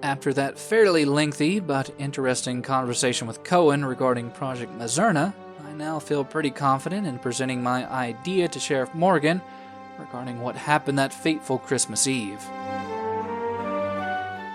after that fairly lengthy but interesting conversation with Cohen regarding Project Mizzurna, I now feel pretty confident in presenting my idea to Sheriff Morgan regarding what happened that fateful Christmas Eve.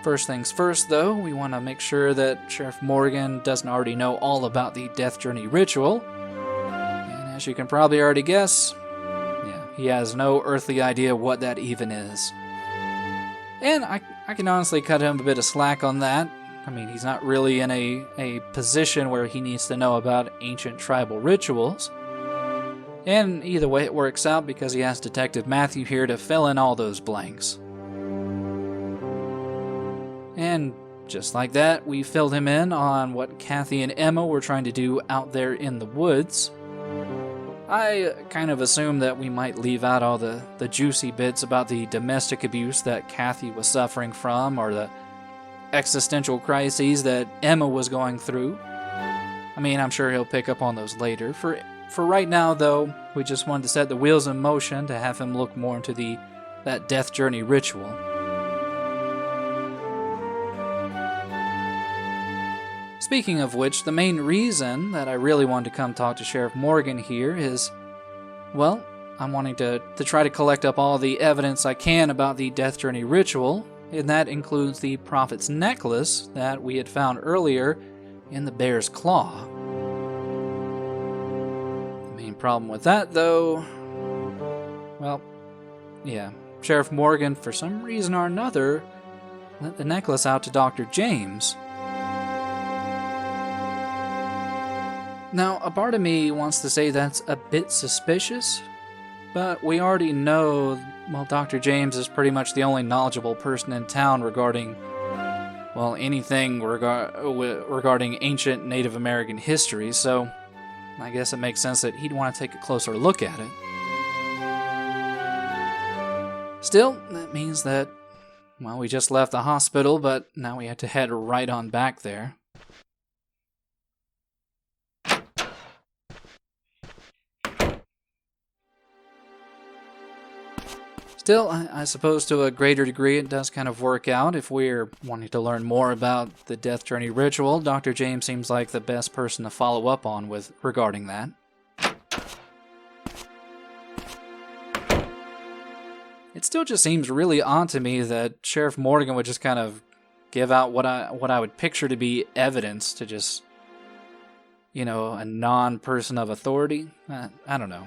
First things first, though, we want to make sure that Sheriff Morgan doesn't already know all about the Death Journey ritual. And as you can probably already guess, he has no earthly idea what that even is. And I can honestly cut him a bit of slack on that. I mean, he's not really in a position where he needs to know about ancient tribal rituals. And either way it works out because he has Detective Matthew here to fill in all those blanks. And just like that, we filled him in on what Kathy and Emma were trying to do out there in the woods. I kind of assumed that we might leave out all the juicy bits about the domestic abuse that Kathy was suffering from, or the existential crises that Emma was going through. I mean, I'm sure he'll pick up on those later. For right now, though, we just wanted to set the wheels in motion to have him look more into that Death Journey ritual. Speaking of which, the main reason that I really wanted to come talk to Sheriff Morgan here is, well, I'm wanting to try to collect up all the evidence I can about the Death Journey ritual, and that includes the Prophet's necklace that we had found earlier in the bear's claw. The main problem with that, though, well, Sheriff Morgan, for some reason or another, lent the necklace out to Dr. James. Now, a part of me wants to say that's a bit suspicious, but we already know, well, Dr. James is pretty much the only knowledgeable person in town regarding, well, anything regarding ancient Native American history, so I guess it makes sense that he'd want to take a closer look at it. Still, that means that, well, we just left the hospital, but now we have to head right on back there. Still, I suppose to a greater degree it does kind of work out. If we're wanting to learn more about the Death Journey ritual, Dr. James seems like the best person to follow up on regarding that. It still just seems really odd to me that Sheriff Morgan would just kind of give out what I would picture to be evidence to just, a non-person of authority. I don't know.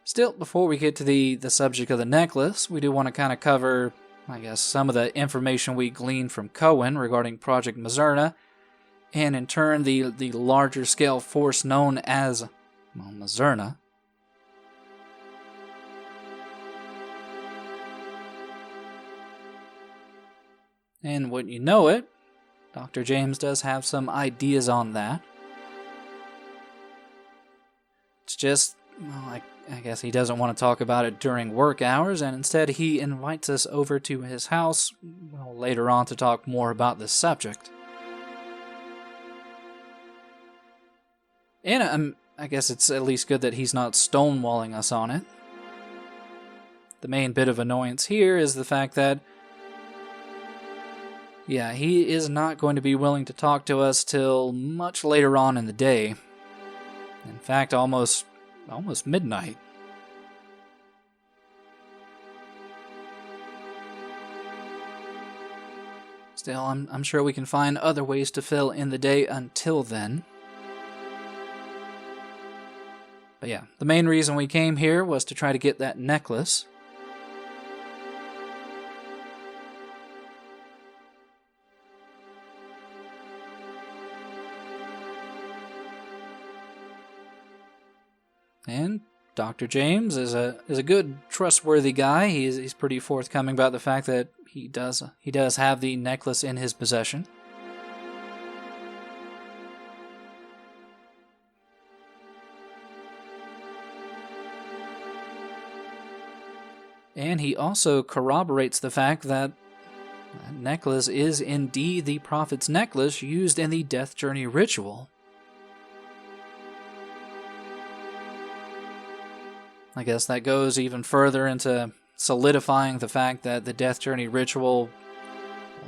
Still, before we get to the subject of the necklace, we do want to kind of cover, I guess, some of the information we gleaned from Cohen regarding Project Mizzurna, and in turn the larger scale force known as, well, Mizzurna. And wouldn't you know it, Dr. James does have some ideas on that. It's just, well, I guess he doesn't want to talk about it during work hours, and instead he invites us over to his house, well, later on to talk more about this subject. And I guess it's at least good that he's not stonewalling us on it. The main bit of annoyance here is the fact that, he is not going to be willing to talk to us till much later on in the day. In fact, almost midnight. Still, I'm sure we can find other ways to fill in the day until then. But the main reason we came here was to try to get that necklace. And Dr. James is a good, trustworthy guy. He's pretty forthcoming about the fact that he does have the necklace in his possession. And he also corroborates the fact that that necklace is indeed the Prophet's necklace used in the Death Journey ritual. I guess that goes even further into solidifying the fact that the Death Journey ritual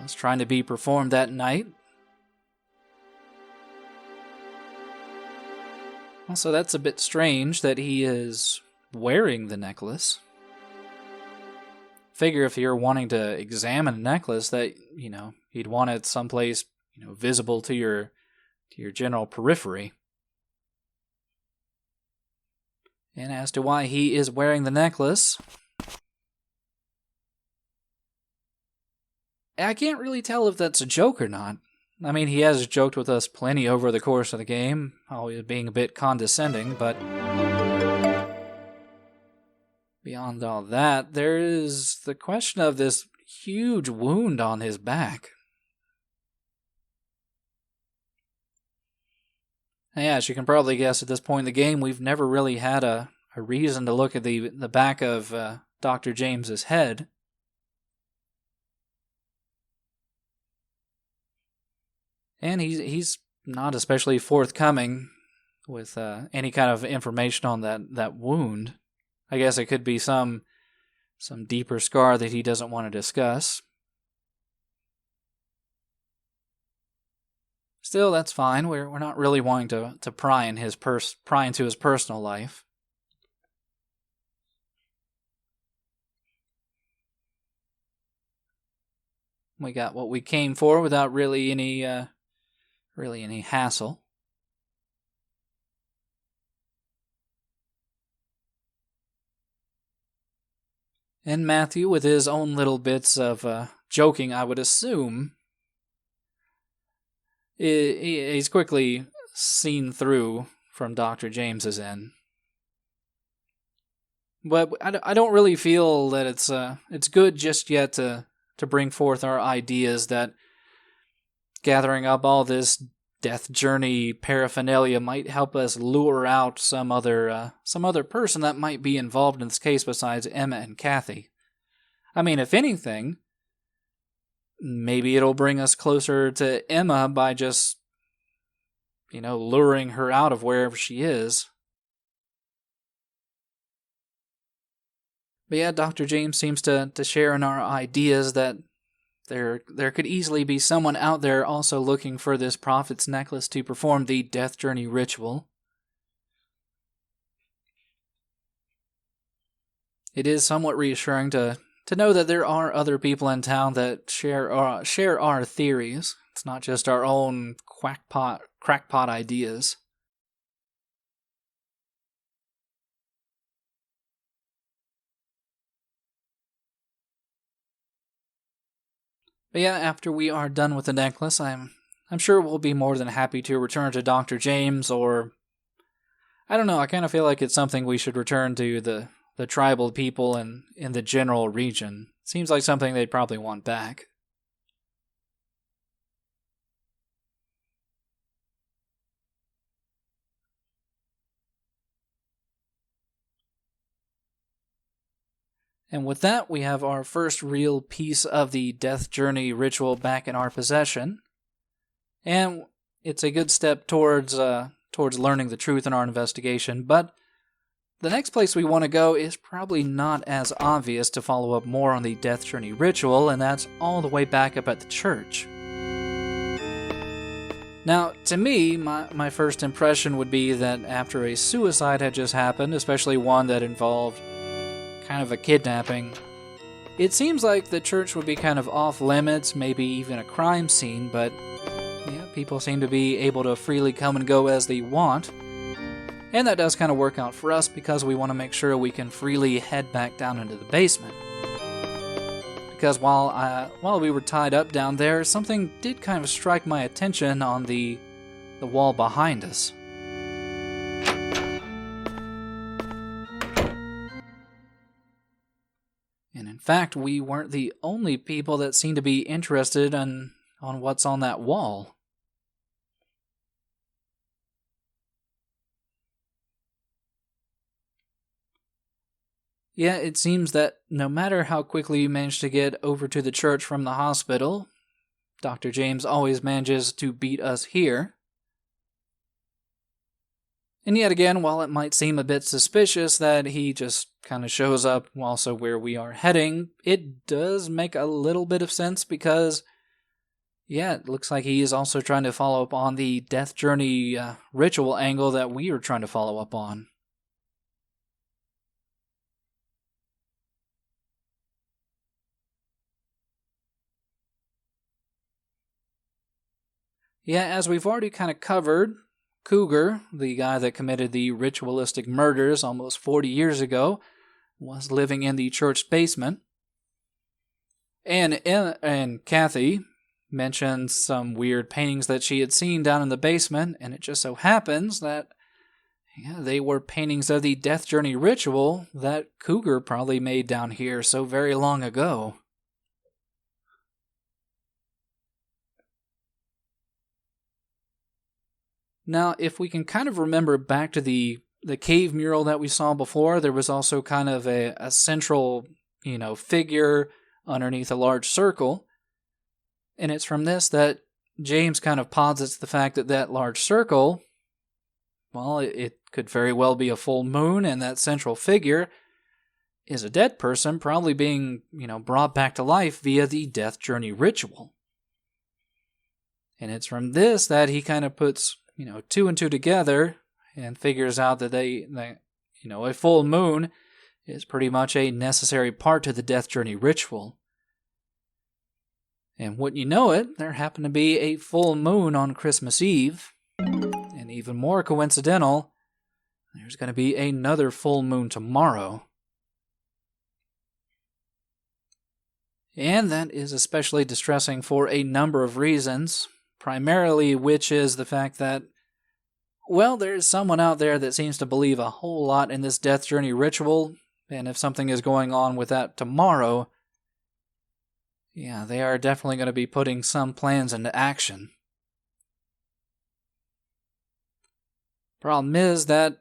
was trying to be performed that night. Also, that's a bit strange that he is wearing the necklace. Figure if you're wanting to examine a necklace that, you'd want it someplace, visible to your general periphery. And as to why he is wearing the necklace, I can't really tell if that's a joke or not. I mean, he has joked with us plenty over the course of the game, always being a bit condescending, but beyond all that, there is the question of this huge wound on his back. Yeah, as you can probably guess at this point in the game, we've never really had a reason to look at the back of Dr. James's head. And he's not especially forthcoming with any kind of information on that wound. I guess it could be some deeper scar that he doesn't want to discuss. Still, that's fine. We're not really wanting to pry into his personal life. We got what we came for without really any hassle. And Matthew, with his own little bits of joking, I would assume, he's quickly seen through from Dr. James's end. But I don't really feel that it's good just yet to bring forth our ideas that gathering up all this Death Journey paraphernalia might help us lure out some other person that might be involved in this case besides Emma and Kathy. I mean, if anything, maybe it'll bring us closer to Emma by just, luring her out of wherever she is. But yeah, Dr. James seems to share in our ideas that there could easily be someone out there also looking for this prophet's necklace to perform the Death Journey ritual. It is somewhat reassuring to know that there are other people in town that share our theories. It's not just our own crackpot ideas. But yeah, after we are done with the necklace, I'm sure we'll be more than happy to return to Dr. James, or I don't know, I kind of feel like it's something we should return to the tribal people in the general region. Seems like something they'd probably want back. And with that, we have our first real piece of the Death Journey ritual back in our possession. And it's a good step towards learning the truth in our investigation, but the next place we want to go is probably not as obvious to follow up more on the Death Journey ritual, and that's all the way back up at the church. Now, to me, my first impression would be that after a suicide had just happened, especially one that involved kind of a kidnapping, it seems like the church would be kind of off limits, maybe even a crime scene, but yeah, people seem to be able to freely come and go as they want. And that does kind of work out for us because we want to make sure we can freely head back down into the basement. Because while we were tied up down there, something did kind of strike my attention on the wall behind us. And in fact, we weren't the only people that seemed to be interested on what's on that wall. Yeah, it seems that no matter how quickly you manage to get over to the church from the hospital, Dr. James always manages to beat us here. And yet again, while it might seem a bit suspicious that he just kind of shows up also where we are heading, it does make a little bit of sense because, yeah, it looks like he is also trying to follow up on the Death Journey ritual angle that we are trying to follow up on. Yeah, as we've already kind of covered, Cougar, the guy that committed the ritualistic murders almost 40 years ago, was living in the church basement. And Kathy mentioned some weird paintings that she had seen down in the basement, and it just so happens that they were paintings of the Death Journey ritual that Cougar probably made down here so very long ago. Now, if we can kind of remember back to the cave mural that we saw before, there was also kind of a central, figure underneath a large circle. And it's from this that James kind of posits the fact that that large circle, well, it could very well be a full moon, and that central figure is a dead person, probably being, brought back to life via the Death Journey ritual. And it's from this that he kind of puts, two and two together and figures out that a full moon is pretty much a necessary part to the Death Journey ritual. And wouldn't you know it, there happened to be a full moon on Christmas Eve. And even more coincidental, there's going to be another full moon tomorrow. And that is especially distressing for a number of reasons, primarily which is the fact that, well, there's someone out there that seems to believe a whole lot in this Death Journey ritual, and if something is going on with that tomorrow, they are definitely going to be putting some plans into action. Problem is that,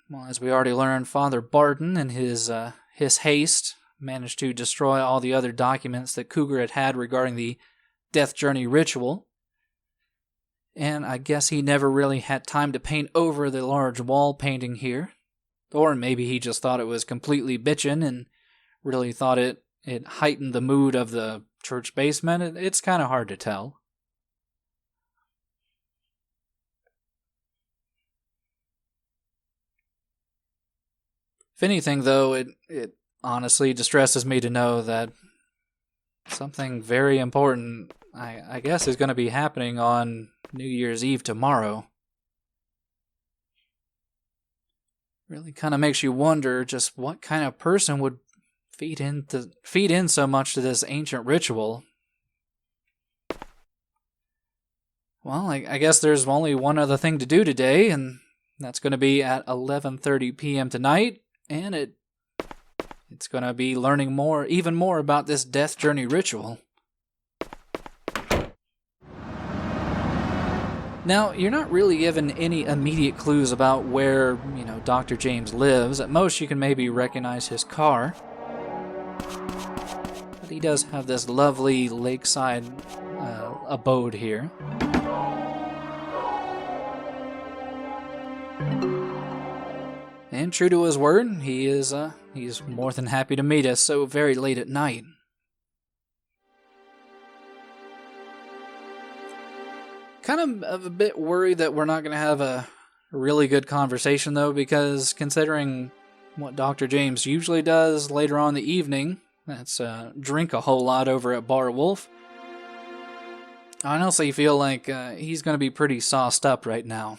well, as we already learned, Father Barton, in his haste, managed to destroy all the other documents that Cougar had regarding the Death Journey ritual. And I guess he never really had time to paint over the large wall painting here. Or maybe he just thought it was completely bitchin' and really thought it heightened the mood of the church basement. It's kind of hard to tell. If anything, though, it honestly distresses me to know that something very important, I guess, is going to be happening on New Year's Eve tomorrow. Really kind of makes you wonder just what kind of person would feed in so much to this ancient ritual. Well, I guess there's only one other thing to do today, and that's going to be at 11:30 p.m. tonight, and it's going to be learning even more about this Death Journey ritual. Now, you're not really given any immediate clues about where, Dr. James lives. At most, you can maybe recognize his car. But he does have this lovely lakeside abode here. And true to his word, he's more than happy to meet us so very late at night. Kind of a bit worried that we're not going to have a really good conversation, though, because considering what Dr. James usually does later on in the evening, that's drink a whole lot over at Bar Wolf, I honestly feel like he's going to be pretty sauced up right now.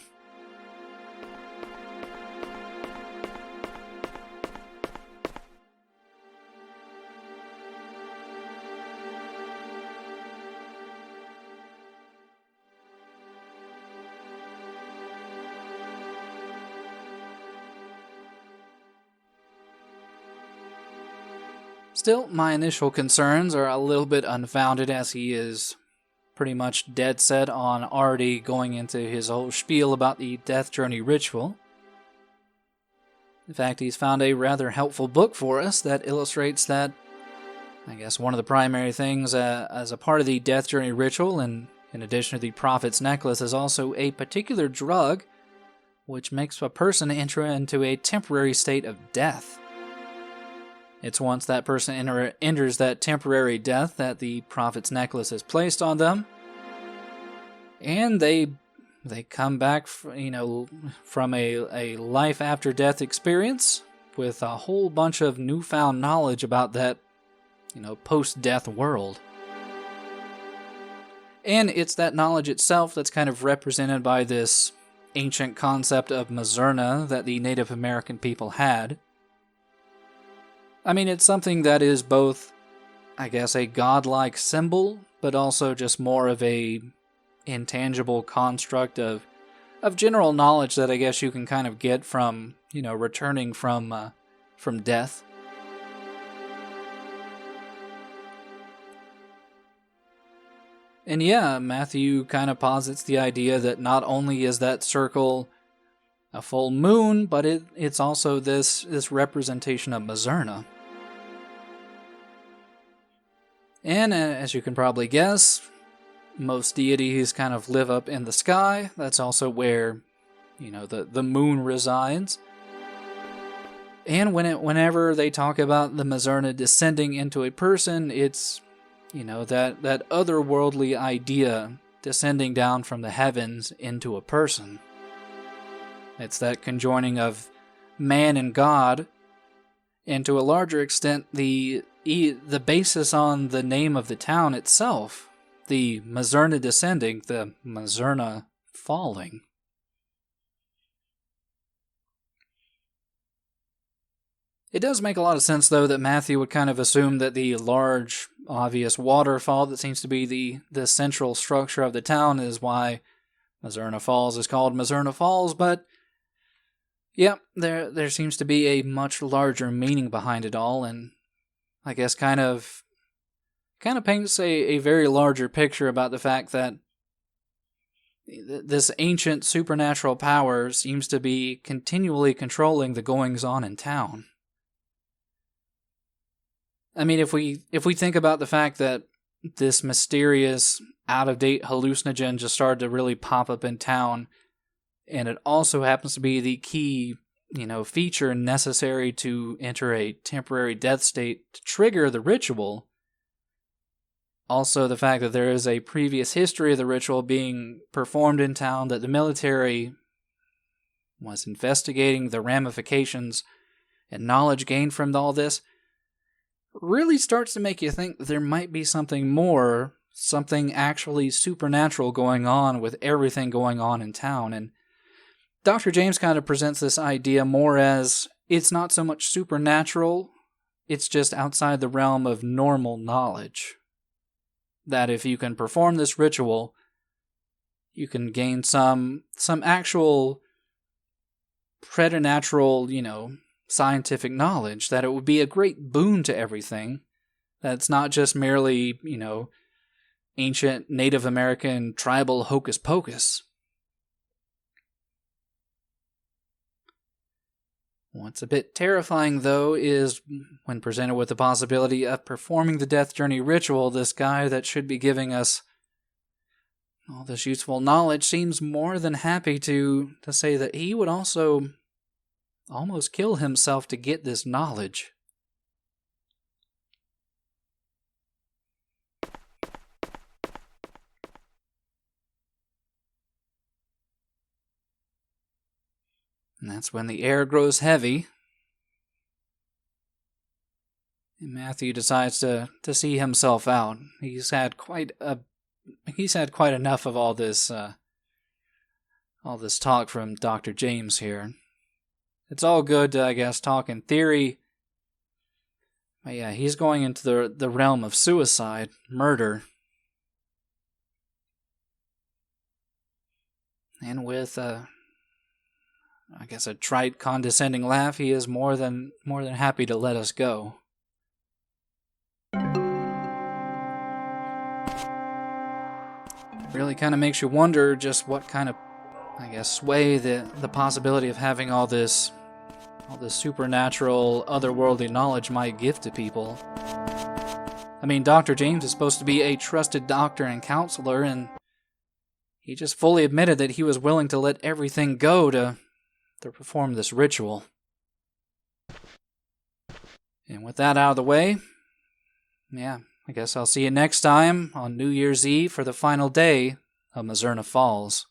Still, my initial concerns are a little bit unfounded, as he is pretty much dead set on already going into his whole spiel about the Death Journey ritual. In fact, he's found a rather helpful book for us that illustrates that, I guess, one of the primary things as a part of the Death Journey ritual, and in addition to the Prophet's Necklace, is also a particular drug which makes a person enter into a temporary state of death. It's once that person enters that temporary death that the prophet's necklace is placed on them, and they come back, from a life after death experience with a whole bunch of newfound knowledge about that, post-death world. And it's that knowledge itself that's kind of represented by this ancient concept of Mizzurna that the Native American people had. I mean, it's something that is both, I guess, a godlike symbol, but also just more of a intangible construct of general knowledge that I guess you can kind of get from, returning from death. And yeah, Matthew kind of posits the idea that not only is that circle a full moon, but it's also this representation of Mizzurna. And as you can probably guess, most deities kind of live up in the sky. That's also where, the moon resides. And whenever they talk about the Mizzurna descending into a person, it's, that otherworldly idea descending down from the heavens into a person. It's that conjoining of man and God, and to a larger extent, the basis on the name of the town itself, the Mizzurna descending, the Mizzurna falling. It does make a lot of sense, though, that Matthew would kind of assume that the large, obvious waterfall that seems to be the central structure of the town is why Mizzurna Falls is called Mizzurna Falls, but yeah, there seems to be a much larger meaning behind it all, and I guess kind of paints a very larger picture about the fact that this ancient supernatural power seems to be continually controlling the goings-on in town. I mean, if we think about the fact that this mysterious, out-of-date hallucinogen just started to really pop up in town, and it also happens to be the key, feature necessary to enter a temporary death state to trigger the ritual. Also, the fact that there is a previous history of the ritual being performed in town, that the military was investigating the ramifications and knowledge gained from all this, really starts to make you think there might be something more, something actually supernatural going on with everything going on in town. And Dr. James kind of presents this idea more as it's not so much supernatural, it's just outside the realm of normal knowledge. That if you can perform this ritual, you can gain some actual preternatural, scientific knowledge, that it would be a great boon to everything. That's not just merely, ancient Native American tribal hocus pocus. What's a bit terrifying, though, is when presented with the possibility of performing the Death Journey ritual, this guy that should be giving us all this useful knowledge seems more than happy to say that he would also almost kill himself to get this knowledge. And that's when the air grows heavy, and Matthew decides to see himself out. He's had quite enough of all this talk from Dr. James here. It's all good to, I guess, talk in theory. But yeah, he's going into the realm of suicide, murder. And with I guess a trite, condescending laugh, he is more than happy to let us go. It really kind of makes you wonder just what kind of, I guess, sway the possibility of having all this supernatural, otherworldly knowledge might give to people. I mean, Dr. James is supposed to be a trusted doctor and counselor, and he just fully admitted that he was willing to let everything go to to perform this ritual. And with that out of the way, yeah, I guess I'll see you next time on New Year's Eve for the final day of Mizzurna Falls.